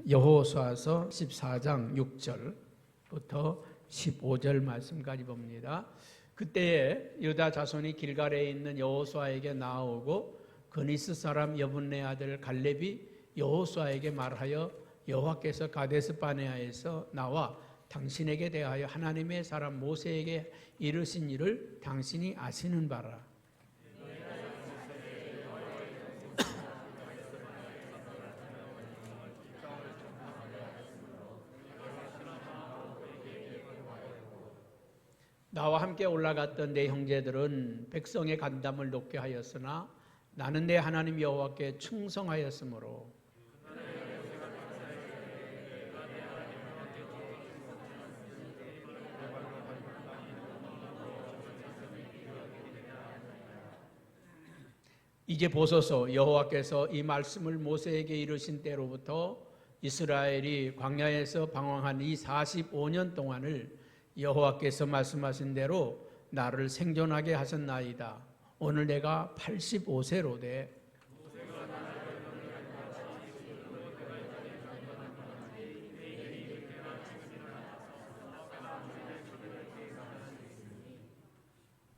여호수아서 14장 6절부터 15절 말씀까지 봅니다. 그때에 유다 자손이 길갈에 있는 여호수아에게 나아오고 그니스 사람 여분네 아들 갈렙이 여호수아에게 말하여 여호와께서 가데스 바네아에서 나와 당신에게 대하여 하나님의 사람 모세에게 이르신 일을 당신이 아시는 바라. 나와 함께 올라갔던 내 형제들은 백성의 간담을 높게 하였으나 나는 내 하나님 여호와께 충성하였으므로 이제 보소서, 여호와께서 이 말씀을 모세에게 이르신 때로부터 이스라엘이 광야에서 방황한 이 45년 동안을 여호와께서 말씀하신 대로 나를 생존하게 하셨나이다. 오늘 내가 85세로 돼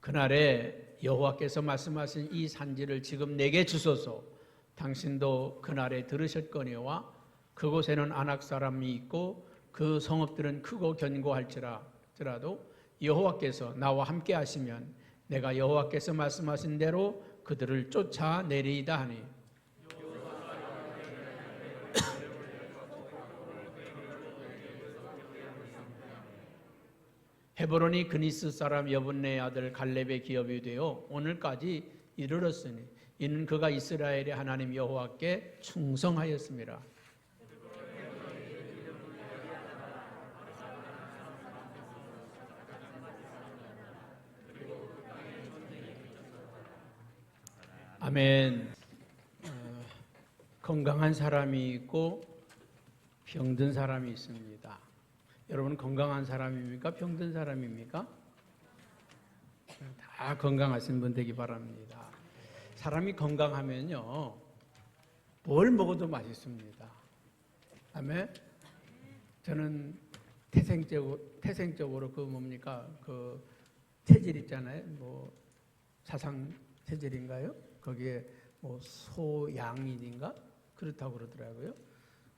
그날에 여호와께서 말씀하신 이 산지를 지금 내게 주소서. 당신도 그날에 들으셨거니와 그곳에는 아낙 사람이 있고 그 성읍들은 크고 견고할지라도 여호와께서 나와 함께 하시면 내가 여호와께서 말씀하신 대로 그들을 쫓아내리이다 하니 헤브론이 그니스 사람 여분네 아들 갈렙의 기업이 되어 오늘까지 이르렀으니 이는 그가 이스라엘의 하나님 여호와께 충성하였습니다. 아멘. 건강한 사람이 있고 병든 사람이 있습니다. 여러분 건강한 사람입니까? 병든 사람입니까? 다 건강하신 분 되기 바랍니다. 사람이 건강하면요 뭘 먹어도 맛있습니다. 아멘. 저는 태생적으로 그 체질 있잖아요. 뭐 사상 체질인가요? 거기에 뭐 소양인인가 그렇다고 그러더라고요.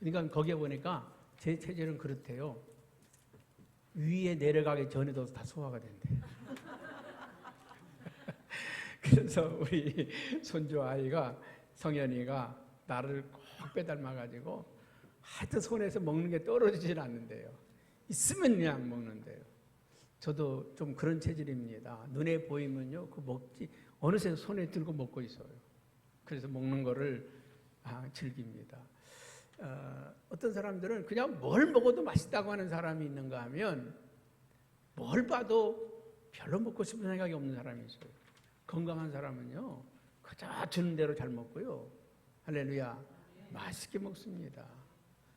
그러니까 거기에 보니까 제 체질은 그렇대요. 위에 내려가기 전에도 다 소화가 된대요. 그래서 우리 손주 아이가 성현이가 나를 꼭 빼닮아가지고 하여튼 손에서 먹는 게 떨어지질 않는데요. 있으면 그냥 먹는데요. 저도 좀 그런 체질입니다. 눈에 보이면요, 그 먹지 어느새 손에 들고 먹고 있어요. 그래서 먹는 거를 즐깁니다. 어떤 사람들은 그냥 뭘 먹어도 맛있다고 하는 사람이 있는가 하면 뭘 봐도 별로 먹고 싶은 생각이 없는 사람이 있어요. 건강한 사람은요 그저 주는 대로 잘 먹고요. 할렐루야. 맛있게 먹습니다.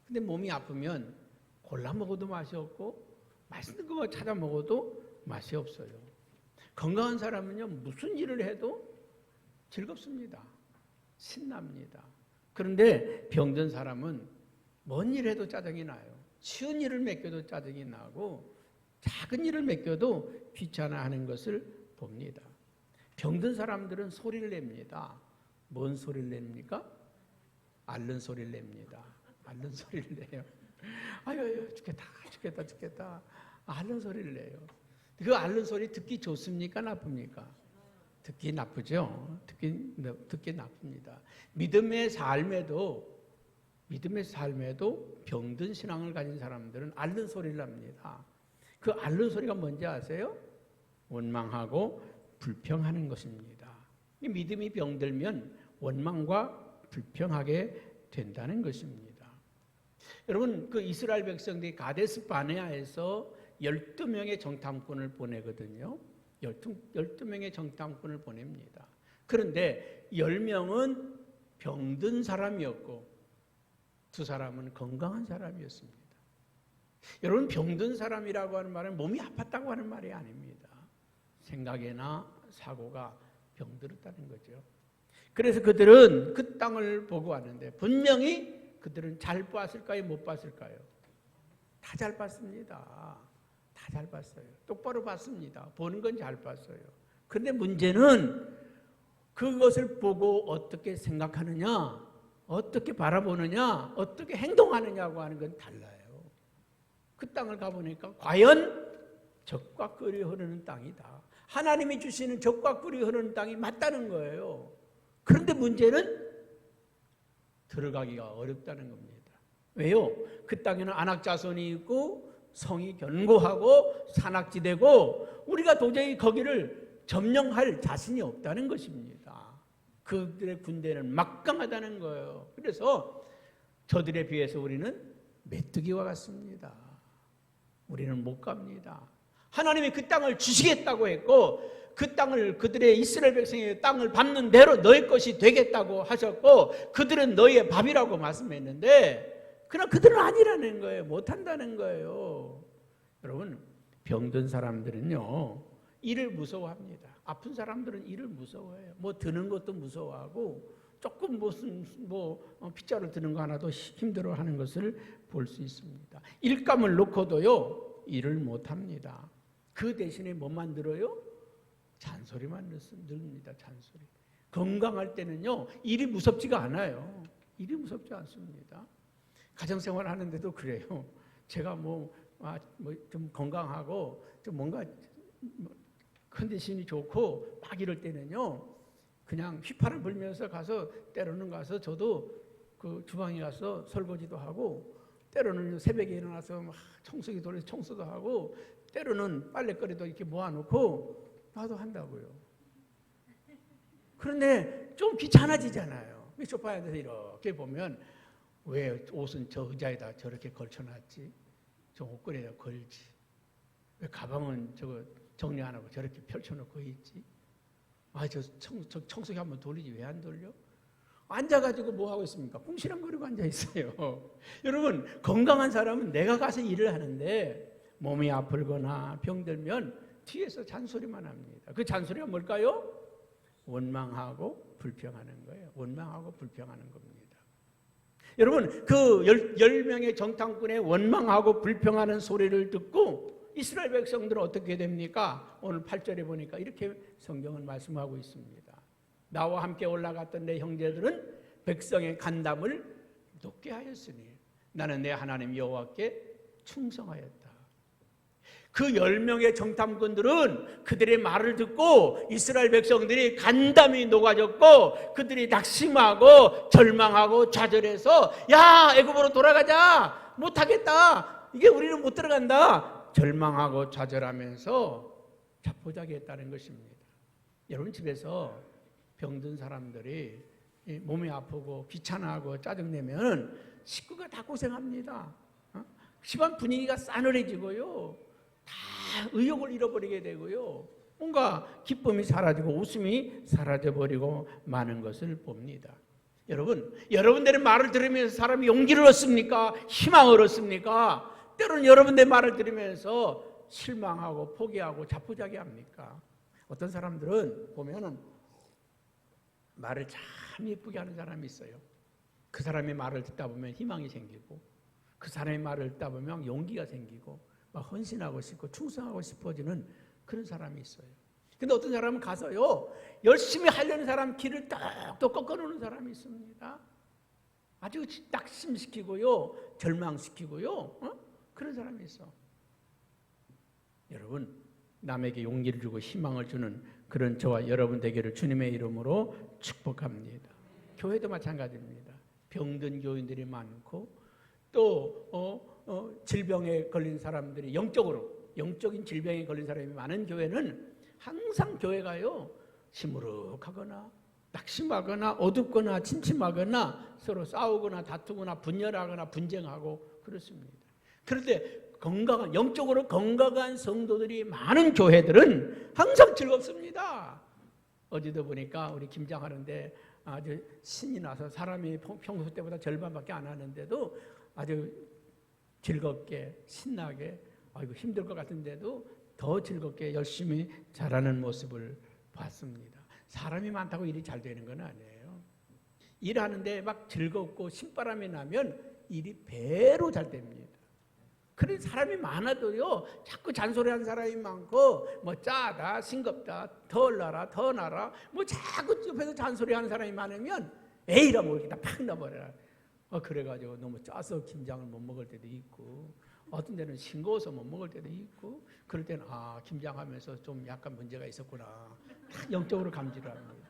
근데 몸이 아프면 골라 먹어도 맛이 없고 맛있는 거 찾아 먹어도 맛이 없어요. 건강한 사람은요 무슨 일을 해도 즐겁습니다. 신납니다. 그런데 병든 사람은 뭔 일 해도 짜증이 나요. 쉬운 일을 맡겨도 짜증이 나고 작은 일을 맡겨도 귀찮아하는 것을 봅니다. 병든 사람들은 소리를 냅니다. 뭔 소리를 냅니까? 앓는 소리를 냅니다. 앓는 소리를 내요. 아유 죽겠다. 앓는 소리를 내요. 그 앓는 소리 듣기 좋습니까? 나쁩니까? 듣기 나쁘죠. 듣기 나쁩니다. 믿음의 삶에도 병든 신앙을 가진 사람들은 앓는 소리를 합니다. 그 앓는 소리가 뭔지 아세요? 원망하고 불평하는 것입니다. 이 믿음이 병들면 원망과 불평하게 된다는 것입니다. 여러분 그 이스라엘 백성들이 가데스 바네아에서 12명의 정탐꾼을 보내거든요. 12명의 정탐꾼을 보냅니다. 그런데 10명은 병든 사람이었고 2사람은 건강한 사람이었습니다. 여러분 병든 사람이라고 하는 말은 몸이 아팠다고 하는 말이 아닙니다. 생각이나 사고가 병들었다는 거죠. 그래서 그들은 그 땅을 보고 왔는데 분명히 그 그들은 잘 봤을까요? 못 봤을까요? 다 잘 봤습니다. 다 잘 봤어요. 똑바로 봤습니다. 보는 건 잘 봤어요. 그런데 문제는 그것을 보고 어떻게 생각하느냐, 어떻게 바라보느냐, 어떻게 행동하느냐고 하는 건 달라요. 그 땅을 가보니까 과연 젖과 꿀이 흐르는 땅이다. 하나님이 주시는 젖과 꿀이 흐르는 땅이 맞다는 거예요. 그런데 문제는 들어가기가 어렵다는 겁니다. 왜요? 그 땅에는 안악자손이 있고 성이 견고하고 산악지대고 우리가 도저히 거기를 점령할 자신이 없다는 것입니다. 그들의 군대는 막강하다는 거예요. 그래서 저들에 비해서 우리는 메뚜기와 같습니다. 우리는 못 갑니다. 하나님이 그 땅을 주시겠다고 했고 그 땅을 그들의 이스라엘 백성의 땅을 밟는 대로 너희 것이 되겠다고 하셨고 그들은 너희의 밥이라고 말씀했는데 그러나 그들은 아니라는 거예요. 못한다는 거예요. 여러분 병든 사람들은요 일을 무서워합니다. 아픈 사람들은 일을 무서워해요. 뭐 드는 것도 무서워하고 조금 무슨 빗자루 드는 거 하나도 힘들어하는 것을 볼 수 있습니다. 일감을 놓고도요 일을 못합니다. 그 대신에 뭐만 들어요? 잔소리만 늙습니다. 잔소리. 건강할 때는요 일이 무섭지가 않아요. 일이 무섭지 않습니다. 가정생활 하는데도 그래요. 제가 좀 건강하고 좀 뭔가 컨디션이 좋고 막 이럴 때는요 그냥 휘파람 불면서 때로는 가서 저도 그 주방에 가서 설거지도 하고 때로는 새벽에 일어나서 막 청소기 돌려서 청소도 하고 때로는 빨래거리도 이렇게 모아놓고 나도 한다고요. 그런데 좀 귀찮아지잖아요. 소파에 앉아서 이렇게 보면 왜 옷은 저 의자에다 저렇게 걸쳐놨지? 저 옷걸이에다 걸지? 왜 가방은 저거 정리 안 하고 저렇게 펼쳐놓고 있지? 저 청소기 한번 돌리지 왜 안 돌려? 앉아가지고 뭐 하고 있습니까? 궁시렁거리고 앉아 있어요. 여러분 건강한 사람은 내가 가서 일을 하는데 몸이 아프거나 병들면 뒤에서 잔소리만 합니다. 그 잔소리가 뭘까요? 원망하고 불평하는 거예요. 원망하고 불평하는 겁니다. 여러분 그 10명의 정탐꾼의 원망하고 불평하는 소리를 듣고 이스라엘 백성들은 어떻게 됩니까? 오늘 8절에 보니까 이렇게 성경은 말씀하고 있습니다. 나와 함께 올라갔던 내 형제들은 백성의 간담을 높게 하였으니 나는 내 하나님 여호와께 충성하였다. 그 10명의 정탐꾼들은 그들의 말을 듣고 이스라엘 백성들이 간담이 녹아졌고 그들이 낙심하고 절망하고 좌절해서 야 애굽으로 돌아가자 못하겠다 이게 우리는 못 들어간다 절망하고 좌절하면서 자포자기했다는 것입니다. 여러분 집에서 병든 사람들이 몸이 아프고 귀찮아하고 짜증내면 식구가 다 고생합니다. 집안 분위기가 싸늘해지고요. 다 의욕을 잃어버리게 되고요. 뭔가 기쁨이 사라지고 웃음이 사라져버리고 많은 것을 봅니다. 여러분들의 말을 들으면서 사람이 용기를 얻습니까? 희망을 얻습니까? 때로는 여러분들의 말을 들으면서 실망하고 포기하고 자포자기합니까? 어떤 사람들은 보면은 말을 참 예쁘게 하는 사람이 있어요. 그 사람의 말을 듣다 보면 희망이 생기고 그 사람의 말을 듣다 보면 용기가 생기고 막 헌신하고 싶고 충성하고 싶어지는 그런 사람이 있어요. 근데 어떤 사람은 가서요 열심히 하려는 사람 길을 똑똑 꺾어놓는 사람이 있습니다. 아주 낙심시키고요 절망시키고요 그런 사람이 있어. 여러분 남에게 용기를 주고 희망을 주는 그런 저와 여러분 되기를 주님의 이름으로 축복합니다. 교회도 마찬가지입니다. 병든 교인들이 많고 또 질병에 걸린 사람들이 영적인 질병에 걸린 사람이 많은 교회는 항상 교회가요 시무룩하거나 낙심하거나 어둡거나 침침하거나 서로 싸우거나 다투거나 분열하거나 분쟁하고 그렇습니다. 그런데 영적으로 건강한 성도들이 많은 교회들은 항상 즐겁습니다. 어제도 보니까 우리 김장하는데 아주 신이 나서 사람이 평소 때보다 절반밖에 안 하는데도 아주 즐겁게 신나게 힘들 것 같은데도 더 즐겁게 열심히 잘하는 모습을 봤습니다. 사람이 많다고 일이 잘 되는 건 아니에요. 일하는데 막 즐겁고 신바람이 나면 일이 배로 잘 됩니다. 그런 사람이 많아도요, 자꾸 잔소리하는 사람이 많고, 뭐 짜다, 싱겁다, 더 나라, 더 나라, 뭐 자꾸 옆에서 잔소리하는 사람이 많으면 에이라고 이렇게 팍 넣어버려라. 그래가지고 너무 짜서 김장을 못 먹을 때도 있고, 어떤 데는 싱거워서 못 먹을 때도 있고, 그럴 때는 김장하면서 좀 약간 문제가 있었구나. 다 영적으로 감지를 합니다.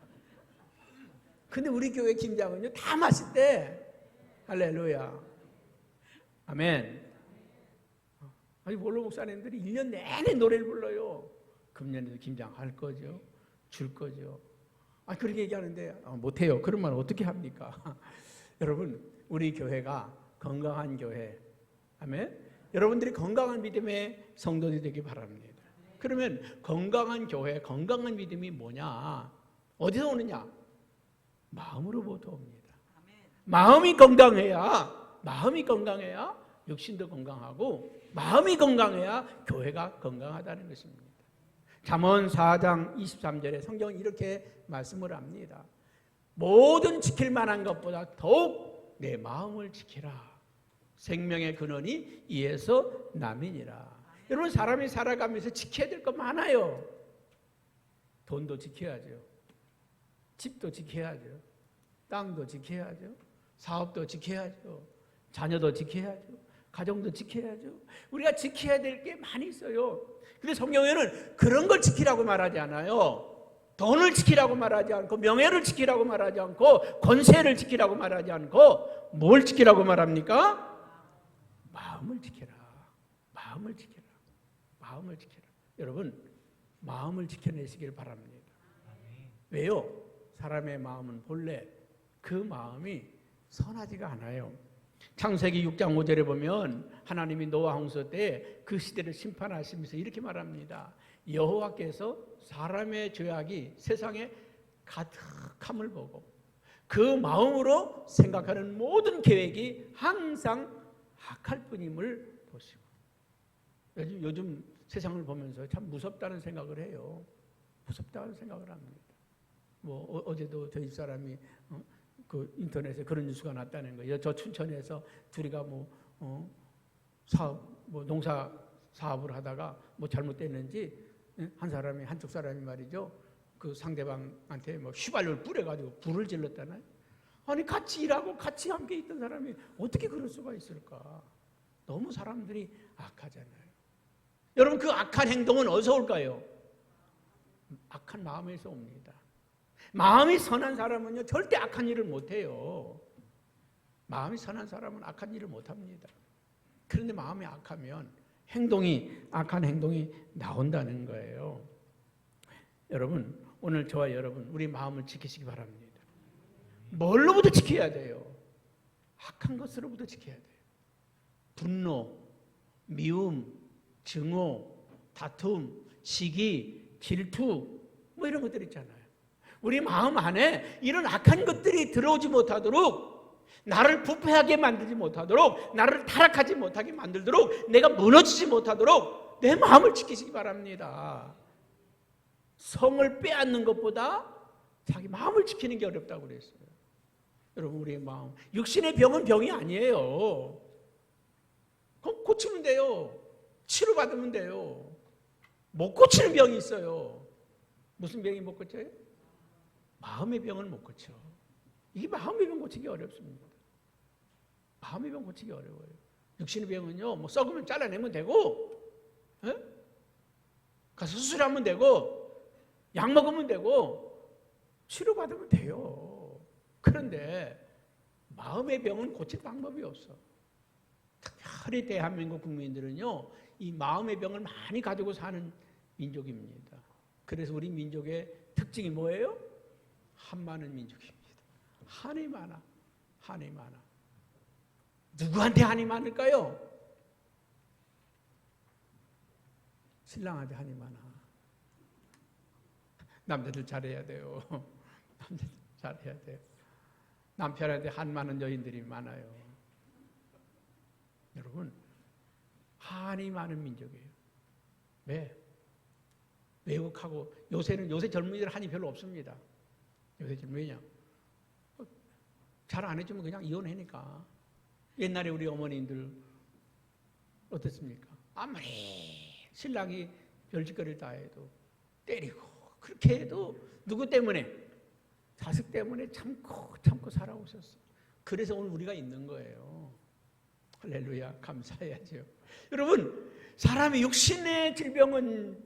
근데 우리 교회 김장은요, 다 맛있대. 할렐루야. 아멘. 아니, 원로 목사님들이 1년 내내 노래를 불러요. 금년에도 김장할 거죠. 줄 거죠. 그렇게 얘기하는데 못해요. 그러면 어떻게 합니까? 여러분, 우리 교회가 건강한 교회. 아멘. 여러분들이 건강한 믿음의 성도들이 되기 바랍니다. 그러면 건강한 교회, 건강한 믿음이 뭐냐? 어디서 오느냐? 마음으로부터 옵니다. 마음이 건강해야 육신도 건강하고, 마음이 건강해야 교회가 건강하다는 것입니다. 잠언 4장 23절에 성경은 이렇게 말씀을 합니다. 모든 지킬 만한 것보다 더욱 내 마음을 지키라. 생명의 근원이 이에서 남이니라. 여러분, 사람이 살아가면서 지켜야 될 거 많아요. 돈도 지켜야죠. 집도 지켜야죠. 땅도 지켜야죠. 사업도 지켜야죠. 자녀도 지켜야죠. 가정도 지켜야죠. 우리가 지켜야 될 게 많이 있어요. 근데 성경에는 그런 걸 지키라고 말하지 않아요. 돈을 지키라고 말하지 않고, 명예를 지키라고 말하지 않고, 권세를 지키라고 말하지 않고, 뭘 지키라고 말합니까? 마음을 지켜라. 마음을 지켜라. 마음을 지켜라. 여러분, 마음을 지켜내시길 바랍니다. 왜요? 사람의 마음은 본래 그 마음이 선하지가 않아요. 창세기 6장 5절에 보면 하나님이 노아 홍수 때 그 시대를 심판하시면서 이렇게 말합니다. 여호와께서 사람의 죄악이 세상에 가득함을 보고 그 마음으로 생각하는 모든 계획이 항상 악할 뿐임을 보시고. 요즘 세상을 보면서 참 무섭다는 생각을 해요. 무섭다는 생각을 합니다. 뭐 어제도 저희 사람이 그 인터넷에 그런 뉴스가 났다는 거예요. 저 춘천에서 둘이가 농사 사업을 하다가 뭐 잘못됐는지 한쪽 사람이 말이죠. 그 상대방한테 뭐 휘발유를 뿌려가지고 불을 질렀다나요? 아니, 같이 일하고 같이 함께 있던 사람이 어떻게 그럴 수가 있을까? 너무 사람들이 악하잖아요. 여러분, 그 악한 행동은 어디서 올까요? 악한 마음에서 옵니다. 마음이 선한 사람은요, 절대 악한 일을 못해요. 마음이 선한 사람은 악한 일을 못합니다. 그런데 마음이 악하면 악한 행동이 나온다는 거예요. 여러분, 오늘 저와 여러분, 우리 마음을 지키시기 바랍니다. 뭘로부터 지켜야 돼요? 악한 것으로부터 지켜야 돼요. 분노, 미움, 증오, 다툼, 시기, 질투, 뭐 이런 것들 있잖아요. 우리 마음 안에 이런 악한 것들이 들어오지 못하도록, 나를 부패하게 만들지 못하도록, 나를 타락하지 못하게 만들도록, 내가 무너지지 못하도록 내 마음을 지키시기 바랍니다. 성을 빼앗는 것보다 자기 마음을 지키는 게 어렵다고 그랬어요. 여러분, 우리의 마음, 육신의 병은 병이 아니에요. 그럼 고치면 돼요. 치료받으면 돼요. 못 고치는 병이 있어요. 무슨 병이 못 고쳐요? 마음의 병을 못 고쳐. 이게 마음의 병 고치기 어렵습니다. 마음의 병 고치기 어려워요. 육신의 병은요, 뭐 썩으면 잘라내면 되고, 가서 수술하면 되고, 약 먹으면 되고, 치료받으면 돼요. 그런데 마음의 병은 고칠 방법이 없어. 특별히 대한민국 국민들은요, 이 마음의 병을 많이 가지고 사는 민족입니다. 그래서 우리 민족의 특징이 뭐예요? 한 많은 민족입니다. 한이 많아. 한이 많아. 누구한테 한이 많을까요? 신랑한테 한이 많아. 남자들 잘해야 돼요. 남자들 잘해야 돼요. 남편한테 한 많은 여인들이 많아요. 여러분, 한이 많은 민족이에요. 왜? 외국하고 요새 젊은이들 한이 별로 없습니다. 요새 젊은이냐? 잘 안 해주면 그냥 이혼하니까. 옛날에 우리 어머님들 어떻습니까? 아무리 신랑이 별짓거리를 다 해도 때리고 그렇게 해도 누구 때문에? 자식 때문에 참고 살아오셨어. 그래서 오늘 우리가 있는 거예요. 할렐루야, 감사해야죠. 여러분, 사람의 육신의 질병은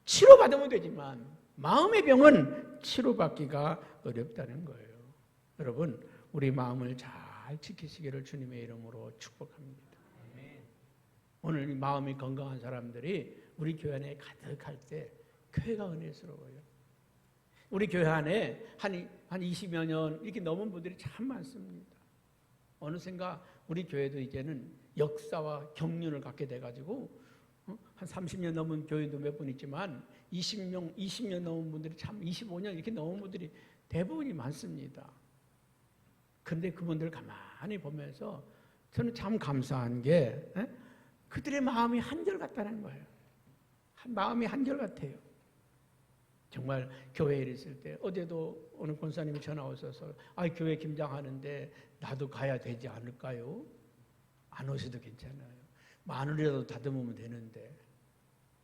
치료받으면 되지만 마음의 병은 치료받기가 어렵다는 거예요. 여러분, 우리 마음을 잘 지키시기를 주님의 이름으로 축복합니다. 오늘 마음이 건강한 사람들이 우리 교회 안에 가득할 때 교회가 은혜스러워요. 우리 교회 안에 한 20여 년 이렇게 넘은 분들이 참 많습니다. 어느샌가 우리 교회도 이제는 역사와 경륜을 갖게 돼가지고 한 30년 넘은 교회도 몇 분 있지만 20년 넘은 분들이 참 25년 이렇게 넘은 분들이 대부분이 많습니다. 그런데 그분들 가만히 보면서 저는 참 감사한 게 그들의 마음이 한결같다는 거예요. 마음이 한결같아요. 정말 교회에 있을 때 어제도 어느 권사님이 전화 오셔서 교회 김장하는데 나도 가야 되지 않을까요? 안 오셔도 괜찮아요. 마늘이라도 다듬으면 되는데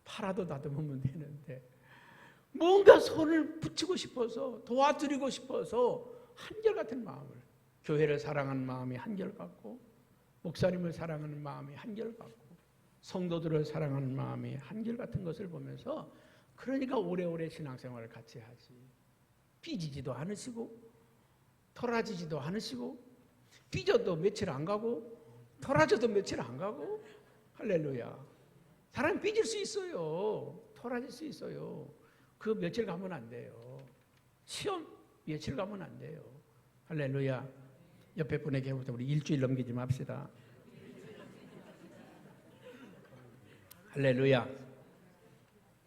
파라도 다듬으면 되는데 뭔가 손을 붙이고 싶어서 도와드리고 싶어서 한결같은 마음을, 교회를 사랑하는 마음이 한결같고 목사님을 사랑하는 마음이 한결같고 성도들을 사랑하는 마음이 한결같은 것을 보면서 그러니까 오래오래 신앙생활을 같이 하지. 삐지지도 않으시고 토라지지도 않으시고 삐져도 며칠 안 가고 토라져도 며칠 안 가고. 할렐루야. 사람이 삐질 수 있어요. 토라질 수 있어요. 그 며칠 가면 안 돼요. 시험 며칠 가면 안 돼요. 할렐루야. 옆에 분에게 해보자. 우리 일주일 넘기지 맙시다. 할렐루야.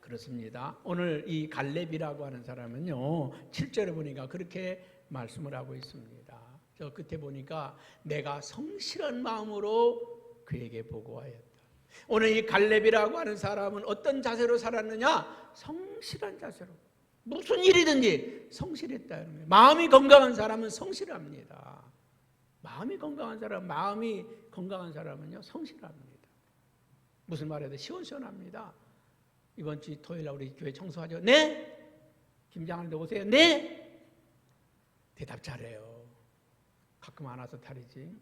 그렇습니다. 오늘 이 갈렙이라고 하는 사람은요, 7절에 보니까 그렇게 말씀을 하고 있습니다. 저 끝에 보니까 내가 성실한 마음으로 그에게 보고하였다. 오늘 이 갈렙이라고 하는 사람은 어떤 자세로 살았느냐? 성실한 자세로. 무슨 일이든지 성실했다는 거예요. 마음이 건강한 사람은 성실합니다. 마음이 건강한 사람은요, 성실합니다. 무슨 말해도 시원시원합니다. 이번 주 토요일 날 우리 교회 청소하죠? 네? 김장하는데 오세요? 네? 대답 잘해요. 가끔 안 와서 탈이지.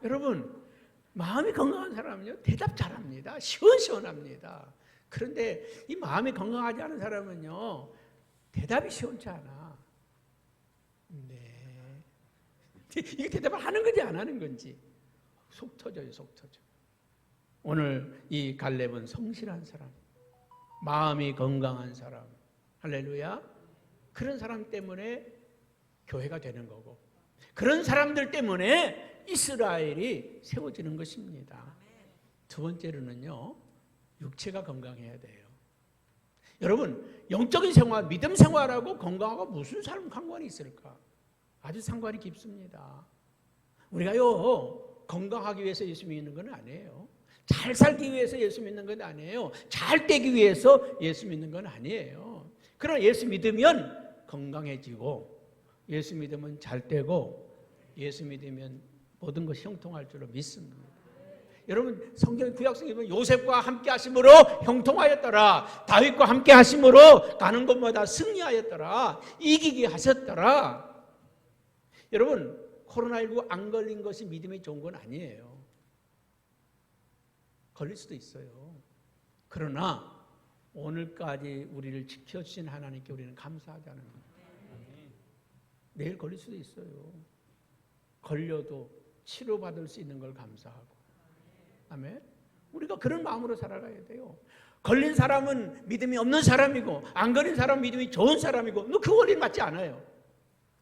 여러분, 마음이 건강한 사람은요, 대답 잘합니다. 시원시원합니다. 그런데 이 마음이 건강하지 않은 사람은요, 대답이 시원치 않아. 네. 이게 대답을 하는 건지 안 하는 건지. 속 터져요, 속 터져. 오늘 이 갈렙은 성실한 사람, 마음이 건강한 사람, 할렐루야. 그런 사람 때문에 교회가 되는 거고, 그런 사람들 때문에 이스라엘이 세워지는 것입니다. 두 번째로는요, 육체가 건강해야 돼요. 여러분, 영적인 생활, 믿음 생활하고 건강하고 무슨 상관이 있을까? 아주 상관이 깊습니다. 우리가요, 건강하기 위해서 예수 믿는 건 아니에요. 잘 살기 위해서 예수 믿는 건 아니에요. 잘 되기 위해서 예수 믿는 건 아니에요. 그러나 예수 믿으면 건강해지고, 예수 믿으면 잘 되고, 예수 믿으면 모든 것이 형통할 줄로 믿습니다. 여러분, 성경 구약성에 보면 요셉과 함께 하심으로 형통하였더라. 다윗과 함께 하심으로 가는 곳마다 승리하였더라. 이기게 하셨더라. 여러분, 코로나19 안 걸린 것이 믿음이 좋은 건 아니에요. 걸릴 수도 있어요. 그러나 오늘까지 우리를 지켜주신 하나님께 우리는 감사하자는 거예요. 내일 걸릴 수도 있어요. 걸려도 치료받을 수 있는 걸 감사하고. 아멘. 우리가 그런 마음으로 살아가야 돼요. 걸린 사람은 믿음이 없는 사람이고 안 걸린 사람은 믿음이 좋은 사람이고 그 원리는 맞지 않아요.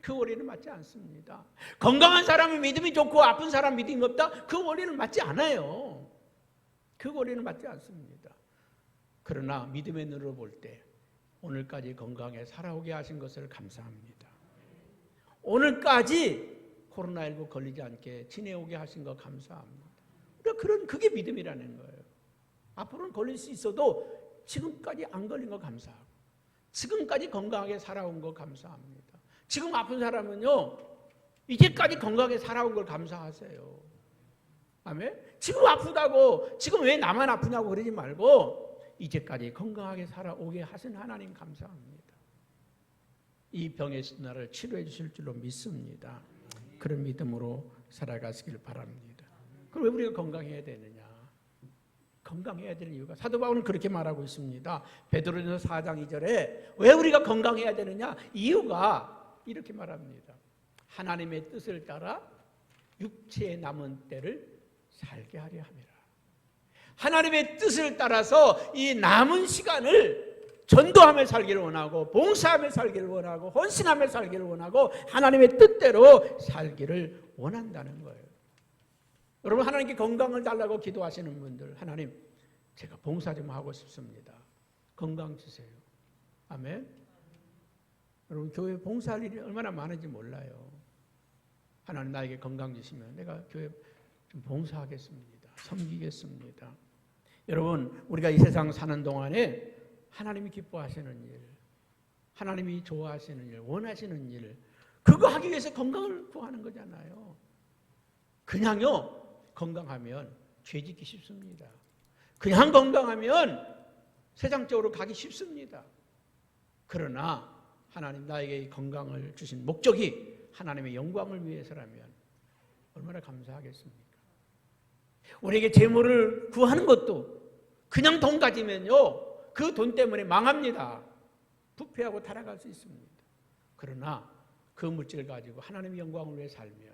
그 원리는 맞지 않습니다. 건강한 사람은 믿음이 좋고 아픈 사람 믿음이 없다? 그 원리는 맞지 않아요. 그 원리는 맞지 않습니다. 그러나 믿음의 눈으로 볼 때 오늘까지 건강에 살아오게 하신 것을 감사합니다. 오늘까지 코로나19 걸리지 않게 지내오게 하신 것 감사합니다. 그러니까 그게 믿음이라는 거예요. 앞으로는 걸릴 수 있어도 지금까지 안 걸린 거 감사하고 지금까지 건강하게 살아온 거 감사합니다. 지금 아픈 사람은요, 이제까지 건강하게 살아온 걸 감사하세요. 아멘? 지금 아프다고, 지금 왜 나만 아프냐고 그러지 말고 이제까지 건강하게 살아오게 하신 하나님 감사합니다. 이 병에서 나를 치료해 주실 줄로 믿습니다. 그런 믿음으로 살아가시길 바랍니다. 그럼 왜 우리가 건강해야 되느냐? 건강해야 되는 이유가, 사도 바울은 그렇게 말하고 있습니다. 베드로전서 4장 2절에 왜 우리가 건강해야 되느냐? 이유가 이렇게 말합니다. 하나님의 뜻을 따라 육체에 남은 때를 살게 하려 함이라. 하나님의 뜻을 따라서 이 남은 시간을 전도하며 살기를 원하고, 봉사하며 살기를 원하고, 헌신하며 살기를 원하고, 하나님의 뜻대로 살기를 원한다는 거예요. 여러분, 하나님께 건강을 달라고 기도하시는 분들, 하나님, 제가 봉사 좀 하고 싶습니다. 건강 주세요. 아멘. 여러분, 교회 봉사할 일이 얼마나 많은지 몰라요. 하나님 나에게 건강 주시면 내가 교회 좀 봉사하겠습니다. 섬기겠습니다. 여러분, 우리가 이 세상 사는 동안에 하나님이 기뻐하시는 일, 하나님이 좋아하시는 일, 원하시는 일, 그거 하기 위해서 건강을 구하는 거잖아요. 그냥요, 건강하면 죄 짓기 쉽습니다. 그냥 건강하면 세상적으로 가기 쉽습니다. 그러나 하나님 나에게 이 건강을 주신 목적이 하나님의 영광을 위해서라면 얼마나 감사하겠습니까? 우리에게 재물을 구하는 것도 그냥 돈 가지면요, 그 돈 때문에 망합니다. 부패하고 타락할 수 있습니다. 그러나 그 물질을 가지고 하나님의 영광을 위해 살면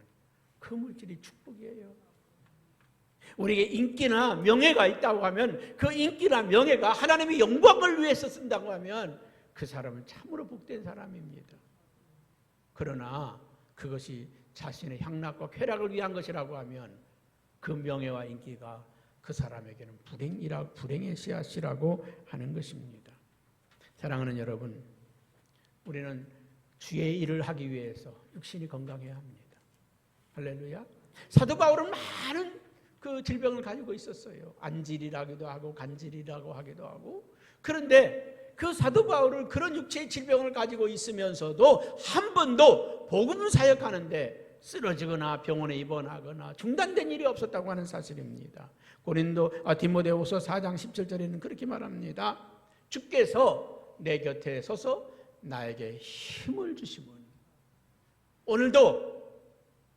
그 물질이 축복이에요. 우리에게 인기나 명예가 있다고 하면 그 인기나 명예가 하나님의 영광을 위해서 쓴다고 하면 그 사람은 참으로 복된 사람입니다. 그러나 그것이 자신의 향락과 쾌락을 위한 것이라고 하면 그 명예와 인기가 그 사람에게는 불행의 씨앗이라고 하는 것입니다. 사랑하는 여러분, 우리는 주의 일을 하기 위해서 육신이 건강해야 합니다. 할렐루야. 사도 바울은 많은 그 질병을 가지고 있었어요. 안질이라기도 하고 간질이라고 하기도 하고. 그런데 그 사도 바울은 그런 육체의 질병을 가지고 있으면서도 한 번도 복음을 사역하는데 쓰러지거나 병원에 입원하거나 중단된 일이 없었다고 하는 사실입니다. 디모데후서 4장 17절에는 그렇게 말합니다. 주께서 내 곁에 서서 나에게 힘을 주시면, 오늘도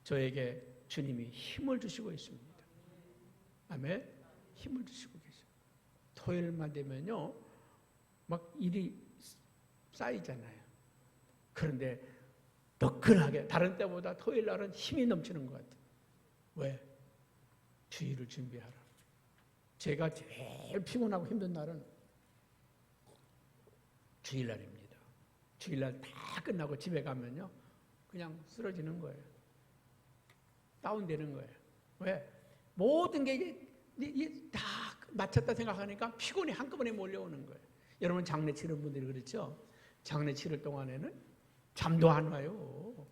저에게 주님이 힘을 주시고 있습니다. 아멘. 힘을 주시고 계세요. 토요일만 되면요, 막 일이 쌓이잖아요. 그런데 뜨끈하게 다른 때보다 토요일 날은 힘이 넘치는 것 같아요. 왜? 주일을 준비하라. 제가 제일 피곤하고 힘든 날은 주일날입니다. 주일날 다 끝나고 집에 가면요, 그냥 쓰러지는 거예요. 다운되는 거예요. 왜? 모든 게 다 마쳤다 생각하니까 피곤이 한꺼번에 몰려오는 거예요. 여러분, 장례 치른 분들이 그렇죠? 장례 치를 동안에는 잠도 안 와요.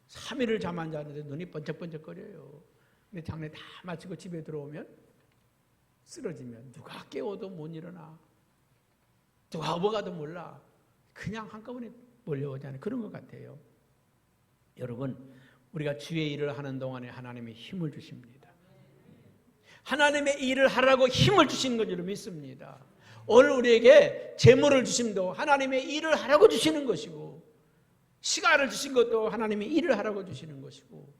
3일을 잠 안 자는데 눈이 번쩍번쩍거려요. 근데 장례 다 마치고 집에 들어오면 쓰러지면 누가 깨워도 못 일어나. 누가 업어가도 몰라. 그냥 한꺼번에 몰려오잖아요. 그런 것 같아요. 여러분, 우리가 주의 일을 하는 동안에 하나님이 힘을 주십니다. 하나님의 일을 하라고 힘을 주시는 건 줄 믿습니다. 오늘 우리에게 재물을 주심도 하나님의 일을 하라고 주시는 것이고, 시간을 주신 것도 하나님의 일을 하라고 주시는 것이고,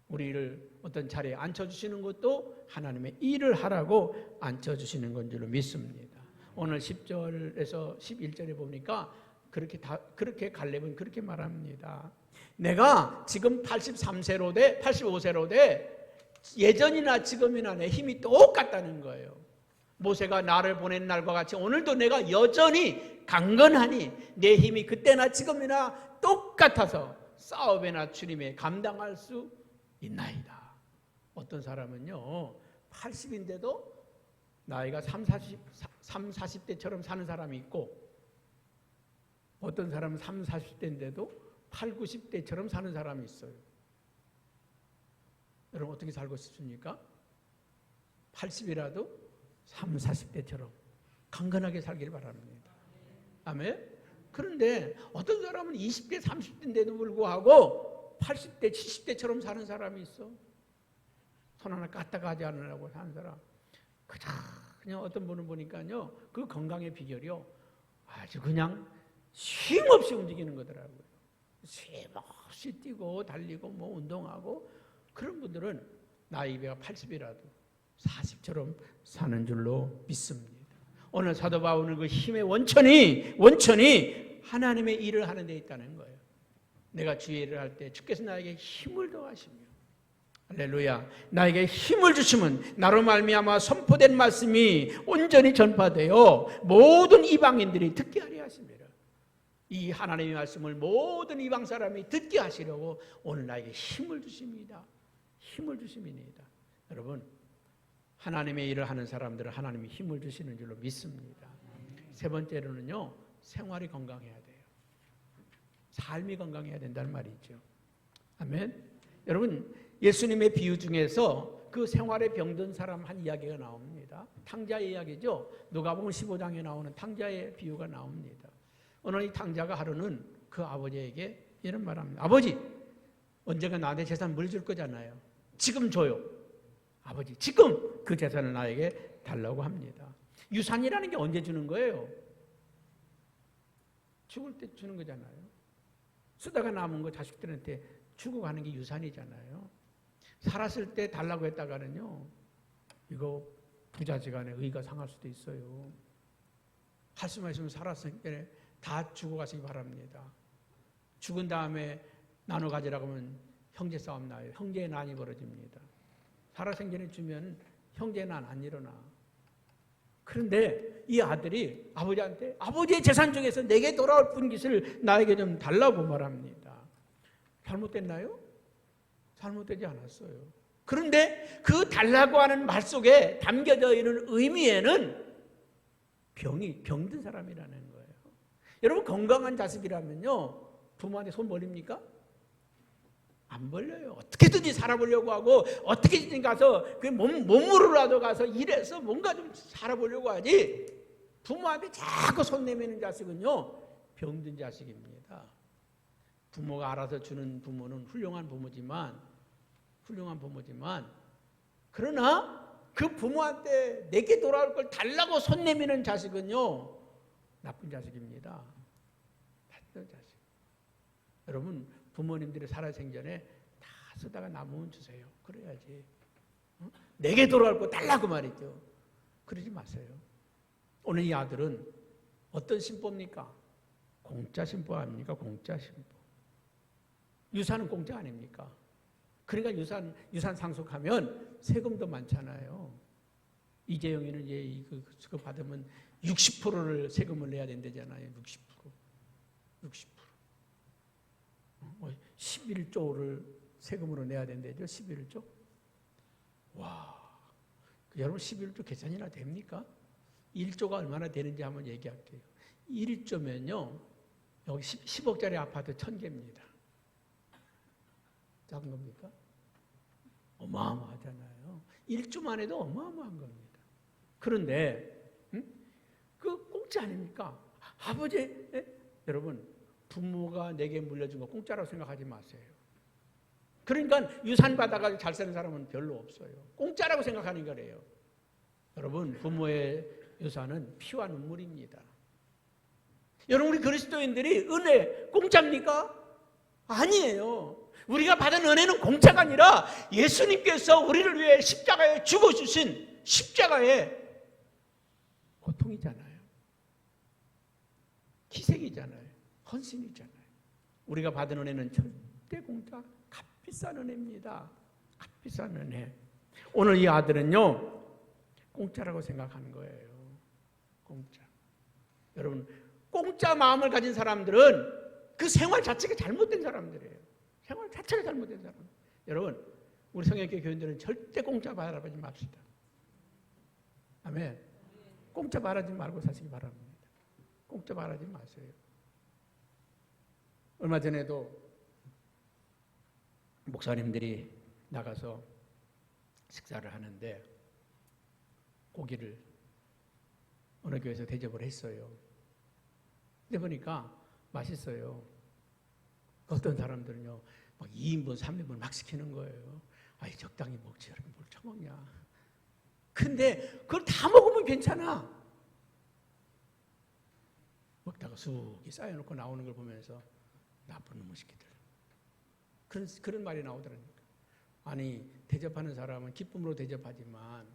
우리를 어떤 자리에 앉혀주시는 것도 하나님의 일을 하라고 앉혀주시는 건 줄 믿습니다. 오늘 10절에서 11절에 보니까 그렇게 갈렙은 그렇게 말합니다. 내가 지금 83세로 돼, 85세로 돼, 예전이나 지금이나 내 힘이 똑같다는 거예요. 모세가 나를 보낸 날과 같이 오늘도 내가 여전히 강건하니 내 힘이 그때나 지금이나 똑같아서 싸움에나 주님에 감당할 수 있나이다. 어떤 사람은요, 80인데도 나이가 40대처럼 사는 사람이 있고, 어떤 사람은 40대인데도 90대처럼 사는 사람이 있어요. 여러분, 어떻게 살고 싶습니까? 80이라도 40대처럼 강건하게 살기를 바랍니다. 아멘? 그런데 어떤 사람은 20대, 30대인데도 불구하고 80대, 70대처럼 사는 사람이 있어. 손 하나 까딱 하지 않으려고 사는 사람. 그냥 어떤 분은 보니까요, 그 건강의 비결이요, 아주 그냥 쉼없이 움직이는 거더라고요. 쉼없이 뛰고 달리고 뭐 운동하고, 그런 분들은 나이가 80이라도 40처럼 사는 줄로 믿습니다. 오늘 사도 바울은 그 힘의 원천이 하나님의 일을 하는 데 있다는 거예요. 내가 주의 일을 할 때 주께서 나에게 힘을 더하시며, 할렐루야, 나에게 힘을 주시면 나로 말미암아 선포된 말씀이 온전히 전파되어 모든 이방인들이 듣게 하려 하십니다. 이 하나님의 말씀을 모든 이방 사람이 듣게 하시려고 오늘 나에게 힘을 주십니다. 힘을 주십니다. 여러분, 하나님의 일을 하는 사람들은 하나님이 힘을 주시는 줄로 믿습니다. 세 번째로는요, 생활이 건강해야 돼요. 삶이 건강해야 된다는 말이죠. 아멘. 여러분, 예수님의 비유 중에서 그 생활에 병든 사람 한 이야기가 나옵니다. 탕자의 이야기죠. 누가복음 15장에 나오는 탕자의 비유가 나옵니다. 어느 이 탕자가 하루는 그 아버지에게 이런 말합니다. 아버지, 언젠가 나한테 재산 물줄 거잖아요. 지금 줘요. 아버지, 지금 그 재산을 나에게 달라고 합니다. 유산이라는 게 언제 주는 거예요? 죽을 때 주는 거잖아요. 쓰다가 남은 거 자식들한테 주고 가는 게 유산이잖아요. 살았을 때 달라고 했다가는요, 이거 부자지간에 의가 상할 수도 있어요. 할 수만 있으면 살았을 때 다 주고 가시기 바랍니다. 죽은 다음에 나눠 가지라고 하면 형제 싸움 나요. 형제의 난이 벌어집니다. 살아생전에 주면 형제의 난 안 일어나. 그런데 이 아들이 아버지한테 아버지의 재산 중에서 내게 돌아올 분깃을 나에게 좀 달라고 말합니다. 잘못됐나요? 잘못되지 않았어요. 그런데 그 달라고 하는 말 속에 담겨져 있는 의미에는 병든 사람이라는 거예요. 여러분, 건강한 자식이라면요, 부모한테 손 벌립니까? 안 벌려요. 어떻게든지 살아보려고 하고, 어떻게든지 가서 그 몸으로라도 가서 일해서 뭔가 좀 살아보려고 하지, 부모한테 자꾸 손 내미는 자식은요, 병든 자식입니다. 부모가 알아서 주는 부모는 훌륭한 부모지만, 그러나 그 부모한테 내게 돌아올 걸 달라고 손 내미는 자식은요, 나쁜 자식입니다. 나쁜 자식. 여러분, 부모님들이 살아생전에 다 쓰다가 남으면 주세요. 그래야지. 내게 돌아올 거 달라고 말이죠. 그러지 마세요. 오늘 이 아들은 어떤 신보입니까? 공짜 신보 아닙니까? 공짜 신보. 유산은 공짜 아닙니까? 그러니까 유산 상속하면 세금도 많잖아요. 이재용이는 이제 그거 받으면 60%를 세금을 내야 된다잖아요. 60%. 11조를 세금으로 내야 된대죠. 11조. 와, 여러분 11조 계산이나 됩니까? 1조가 얼마나 되는지 한번 얘기할게요. 1조면요, 여기 10억짜리 아파트 1000개입니다. 작은 겁니까? 어마어마하잖아요. 1조만 해도 어마어마한 겁니다. 그런데 그 공짜 아닙니까? 아버지, 여러분, 부모가 내게 물려준 거 공짜라고 생각하지 마세요. 그러니까 유산 받아가지고 잘 사는 사람은 별로 없어요. 공짜라고 생각하는 거래요. 여러분, 부모의 유산은 피와 눈물입니다. 여러분, 우리 그리스도인들이 은혜 공짜입니까? 아니에요. 우리가 받은 은혜는 공짜가 아니라 예수님께서 우리를 위해 십자가에 죽어주신 십자가의 고통이잖아요. 희생이잖아요. 헌신이잖아요. 우리가 받은 은혜는 절대 공짜, 값비싼 은혜입니다. 값비싼 은혜. 오늘 이 아들은요, 공짜라고 생각하는 거예요. 공짜. 여러분, 공짜 마음을 가진 사람들은 그 생활 자체가 잘못된 사람들이에요. 생활 자체가 잘못된 사람. 여러분, 우리 성령교회 교인들은 절대 공짜 바라보지 맙시다. 아멘. 공짜 바라지 말고 사시기 바랍니다. 공짜 바라지 마세요. 얼마 전에도 목사님들이 나가서 식사를 하는데 고기를 어느 교회에서 대접을 했어요. 근데 보니까 맛있어요. 어떤 사람들은요, 막 2인분, 3인분 막 시키는 거예요. 아이, 적당히 먹지. 이렇게 뭘 처먹냐. 근데 그걸 다 먹으면 괜찮아. 먹다가 쑥이 쌓여놓고 나오는 걸 보면서 나쁜 놈의 새끼들. 그런 말이 나오더라니까. 아니, 대접하는 사람은 기쁨으로 대접하지만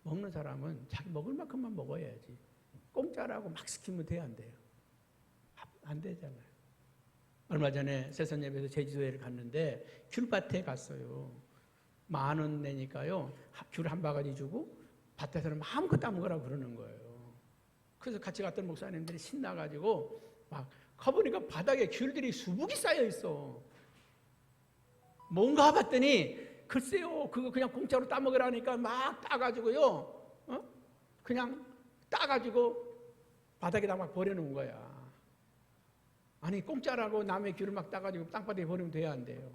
먹는 사람은 자기 먹을 만큼만 먹어야지. 공짜라고 막 시키면 돼요, 안 돼요? 안 되잖아요. 얼마 전에 새선예배에서 제주도에 갔는데 귤밭에 갔어요. 10,000원 내니까요, 귤 한 바가지 주고 밭에서는 마음껏 따먹으라고 그러는 거예요. 그래서 같이 갔던 목사님들이 신나가지고 막 가보니까 바닥에 귤들이 수북이 쌓여 있어. 뭔가 봤더니 글쎄요, 그거 그냥 공짜로 따먹으라니까 막 따가지고요, 그냥 따가지고 바닥에다 막 버려놓은 거야. 아니, 공짜라고 남의 귤을 막 따가지고 땅바닥에 버리면 돼야 안 돼요?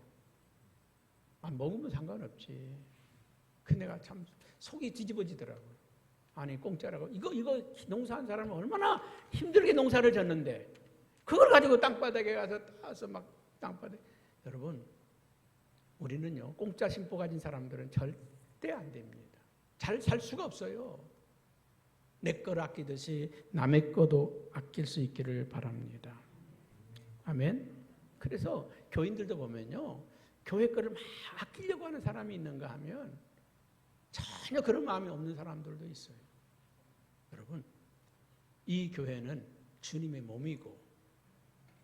먹으면 상관없지. 근데 내가 참 속이 뒤집어지더라고요. 아니, 공짜라고. 이거 농사한 사람은 얼마나 힘들게 농사를 졌는데, 그걸 가지고 땅바닥에 가서 따서 막 땅바닥에. 여러분, 우리는요, 공짜 심보 가진 사람들은 절대 안 됩니다. 잘 살 수가 없어요. 내 걸 아끼듯이 남의 것도 아낄 수 있기를 바랍니다. 아멘. 그래서 교인들도 보면요, 교회 거를 막 아끼려고 하는 사람이 있는가 하면 전혀 그런 마음이 없는 사람들도 있어요. 여러분, 이 교회는 주님의 몸이고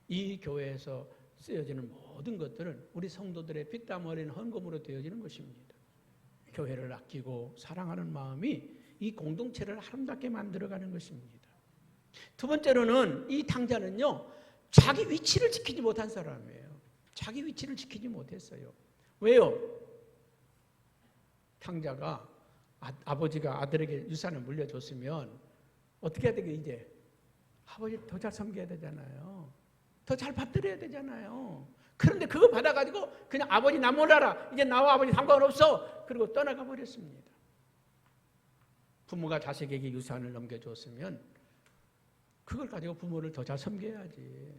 이 교회에서 쓰여지는 모든 것들은 우리 성도들의 피땀 흘린 헌금으로 되어지는 것입니다. 교회를 아끼고 사랑하는 마음이 이 공동체를 아름답게 만들어가는 것입니다. 두 번째로는 이 탕자는요, 자기 위치를 지키지 못한 사람이에요. 자기 위치를 지키지 못했어요. 왜요? 탕자가 아버지가 아들에게 유산을 물려줬으면 어떻게 해야 되게 이제 아버지 더 잘 섬겨야 되잖아요. 더 잘 받들어야 되잖아요. 그런데 그거 받아가지고 그냥 아버지 나 몰라라. 이제 나와 아버지 상관없어. 그리고 떠나가 버렸습니다. 부모가 자식에게 유산을 넘겨줬으면 그걸 가지고 부모를 더 잘 섬겨야지.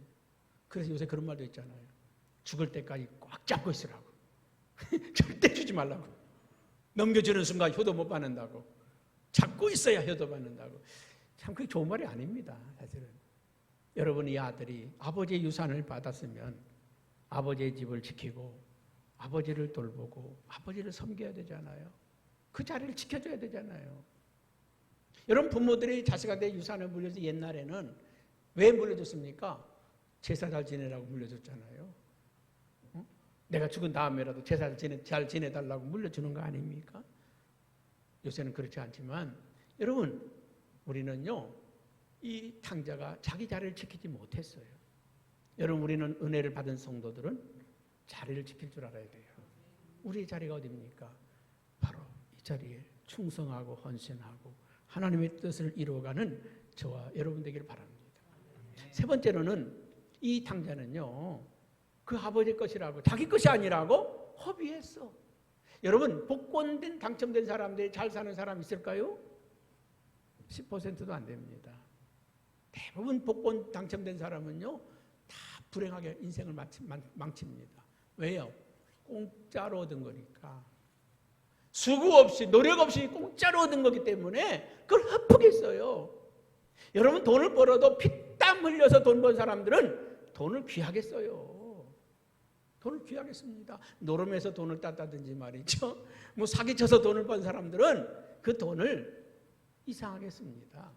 그래서 요새 그런 말도 있잖아요. 죽을 때까지 꽉 잡고 있으라고. 절대 주지 말라고. 넘겨주는 순간 효도 못 받는다고. 잡고 있어야 효도 받는다고. 참 그게 좋은 말이 아닙니다, 사실은. 여러분, 이 아들이 아버지의 유산을 받았으면 아버지의 집을 지키고 아버지를 돌보고 아버지를 섬겨야 되잖아요. 그 자리를 지켜줘야 되잖아요. 여러분, 부모들이 자식한테 유산을 물려서 옛날에는 왜 물려줬습니까? 제사 잘 지내라고 물려줬잖아요. 내가 죽은 다음에라도 제사 잘 지내달라고 물려주는 거 아닙니까? 요새는 그렇지 않지만 여러분, 우리는요, 이 탕자가 자기 자리를 지키지 못했어요. 여러분, 우리는 은혜를 받은 성도들은 자리를 지킬 줄 알아야 돼요. 우리의 자리가 어디입니까? 바로 이 자리에 충성하고 헌신하고 하나님의 뜻을 이루어가는 저와 여러분 되기를 바랍니다. 세 번째로는 이 탕자는요, 그 아버지 것이라고, 자기 것이 아니라고 허비했어. 여러분, 복권된 당첨된 사람들이 잘 사는 사람 있을까요? 10%도 안 됩니다. 대부분 복권 당첨된 사람은요, 다 불행하게 인생을 망칩니다. 왜요? 공짜로 얻은 거니까. 수고 없이, 노력 없이 공짜로 얻은 거기 때문에 그걸 헛먹겠어요. 여러분, 돈을 벌어도 피땀 흘려서 돈 번 사람들은 돈을 귀하게 써요. 돈을 귀하게 씁니다. 노름에서 돈을 땄다든지 말이죠. 뭐 사기쳐서 돈을 번 사람들은 그 돈을 이상하게 씁니다.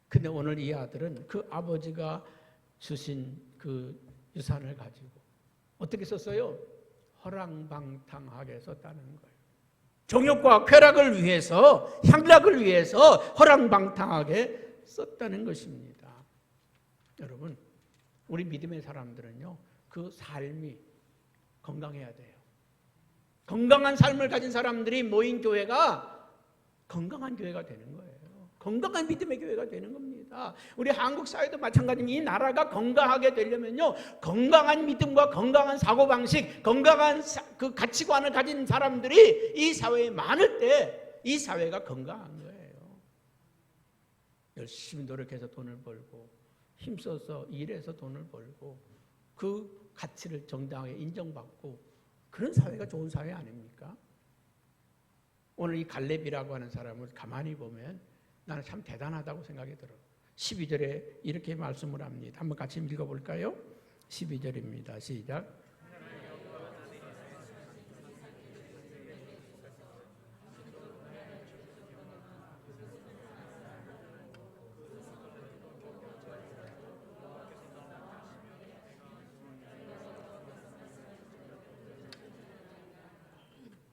근데 오늘 이 아들은 그 아버지가 주신 그 유산을 가지고 어떻게 썼어요? 허랑방탕하게 썼다는 거예요. 정욕과 쾌락을 위해서, 향락을 위해서 허랑방탕하게 썼다는 것입니다. 여러분, 우리 믿음의 사람들은요, 그 삶이 건강해야 돼요. 건강한 삶을 가진 사람들이 모인 교회가 건강한 교회가 되는 거예요. 건강한 믿음의 교회가 되는 겁니다. 우리 한국 사회도 마찬가지입니다. 이 나라가 건강하게 되려면요, 건강한 믿음과 건강한 사고방식, 건강한 그 가치관을 가진 사람들이 이 사회에 많을 때 이 사회가 건강한 거예요. 열심히 노력해서 돈을 벌고 힘써서 일해서 돈을 벌고 그 가치를 정당하게 인정받고 그런 사회가 좋은 사회 아닙니까? 오늘 이 갈렙이라고 하는 사람을 가만히 보면 나는 참 대단하다고 생각이 들어요. 12절에 이렇게 말씀을 합니다. 한번 같이 읽어볼까요? 12절입니다. 시작.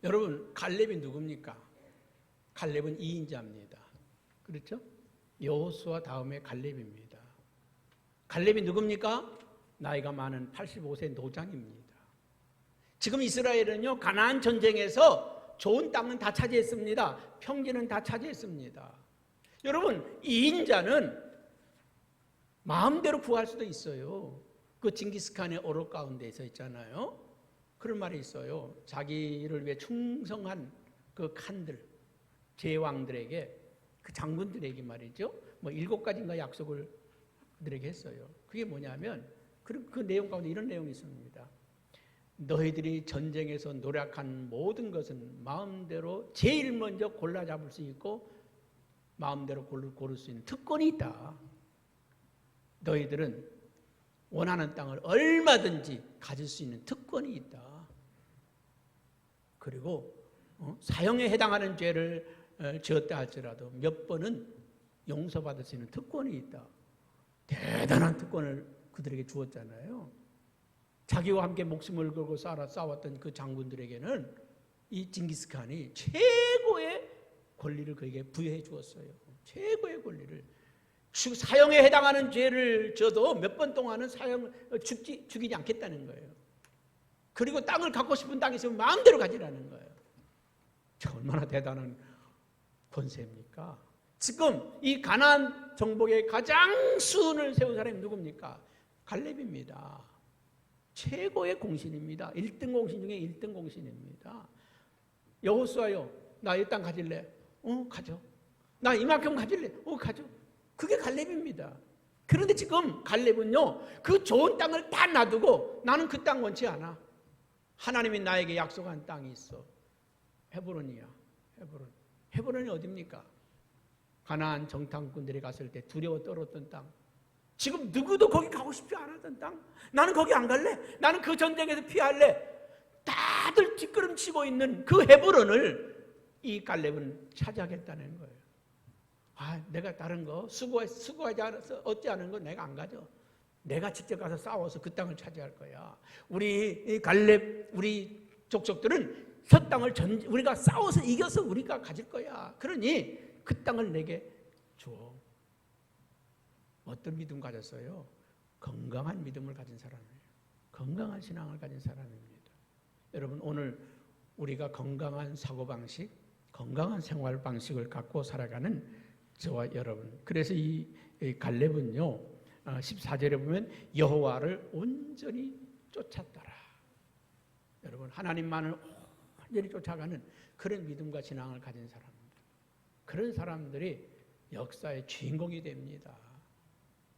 여러분, 갈렙이 누굽니까? 갈렙은 2인자입니다. 그렇죠? 여호수아 다음에 갈렙입니다. 갈렙이 누굽니까? 나이가 많은 85세 노장입니다. 지금 이스라엘은요, 가나안 전쟁에서 좋은 땅은 다 차지했습니다. 평지는 다 차지했습니다. 여러분, 2인자는 마음대로 구할 수도 있어요. 그 징기스칸의 어록 가운데 서 있잖아요. 그런 말이 있어요. 자기를 위해 충성한 그 칸들, 제왕들에게, 그 장군들에게 말이죠. 뭐 7가지인가 약속을 그들에게 했어요. 그게 뭐냐면 그 내용 가운데 이런 내용이 있습니다. 너희들이 전쟁에서 노력한 모든 것은 마음대로 제일 먼저 골라 잡을 수 있고 마음대로 고를 수 있는 특권이 있다. 너희들은 원하는 땅을 얼마든지 가질 수 있는 특권이 있다. 그리고 사형에 해당하는 죄를 지었다 할지라도 몇 번은 용서받을 수 있는 특권이 있다. 대단한 특권을 그들에게 주었잖아요. 자기와 함께 목숨을 걸고 싸웠던 그 장군들에게는 이 징기스칸이 최고의 권리를 그에게 부여해 주었어요. 최고의 권리를. 사형에 해당하는 죄를 져도 몇 번 동안은 죽이지 않겠다는 거예요. 그리고 땅을 갖고 싶은 땅이 있으면 마음대로 가지라는 거예요. 얼마나 대단한 권세입니까? 지금 이 가나안 정복의 가장 수훈을 세운 사람이 누굽니까? 갈렙입니다. 최고의 공신입니다. 1등 공신 중에 1등 공신입니다. 여호수아요, 나 이 땅 가질래? 가져. 나 이만큼 가질래? 가져. 그게 갈렙입니다. 그런데 지금 갈렙은요, 그 좋은 땅을 다 놔두고 나는 그 땅 원치 않아. 하나님이 나에게 약속한 땅이 있어. 헤브론이야. 헤브론이 어디입니까? 가나안 정탐꾼들이 갔을 때 두려워 떨었던 땅. 지금 누구도 거기 가고 싶지 않았던 땅. 나는 거기 안 갈래. 나는 그 전쟁에서 피할래. 다들 뒷걸음치고 있는 그 헤브론을 이 갈렙은 차지하겠다는 거예요. 내가 다른 거 수고하지 않아서 얻지 않은 거 내가 안 가져. 내가 직접 가서 싸워서 그 땅을 차지할 거야. 우리 갈렙, 우리 족속들은 저 땅을 우리가 싸워서 이겨서 우리가 가질 거야. 그러니 그 땅을 내게 줘. 어떤 믿음 가졌어요? 건강한 믿음을 가진 사람이에요. 건강한 신앙을 가진 사람입니다. 여러분, 오늘 우리가 건강한 사고방식, 건강한 생활방식을 갖고 살아가는 저와 여러분. 그래서 이 갈렙은요, 14절에 보면 여호와를 온전히 쫓았더라. 여러분, 하나님만을 온전히 쫓아가는 그런 믿음과 신앙을 가진 사람들. 그런 사람들이 역사의 주인공이 됩니다.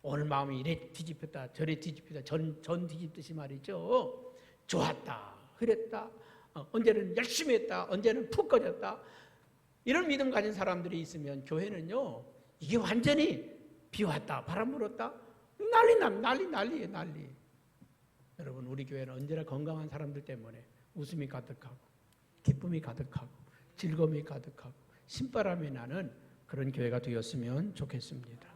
오늘 마음이 이래 뒤집혔다 저래 뒤집혔다 전 뒤집듯이 말이죠. 좋았다 흐렸다, 언제는 열심히 했다, 언제는 푹 꺼졌다. 이런 믿음 가진 사람들이 있으면 교회는요, 이게 완전히 비 왔다 바람 불었다 난리. 여러분, 우리 교회는 언제나 건강한 사람들 때문에 웃음이 가득하고 기쁨이 가득하고 즐거움이 가득하고 신바람이 나는 그런 교회가 되었으면 좋겠습니다.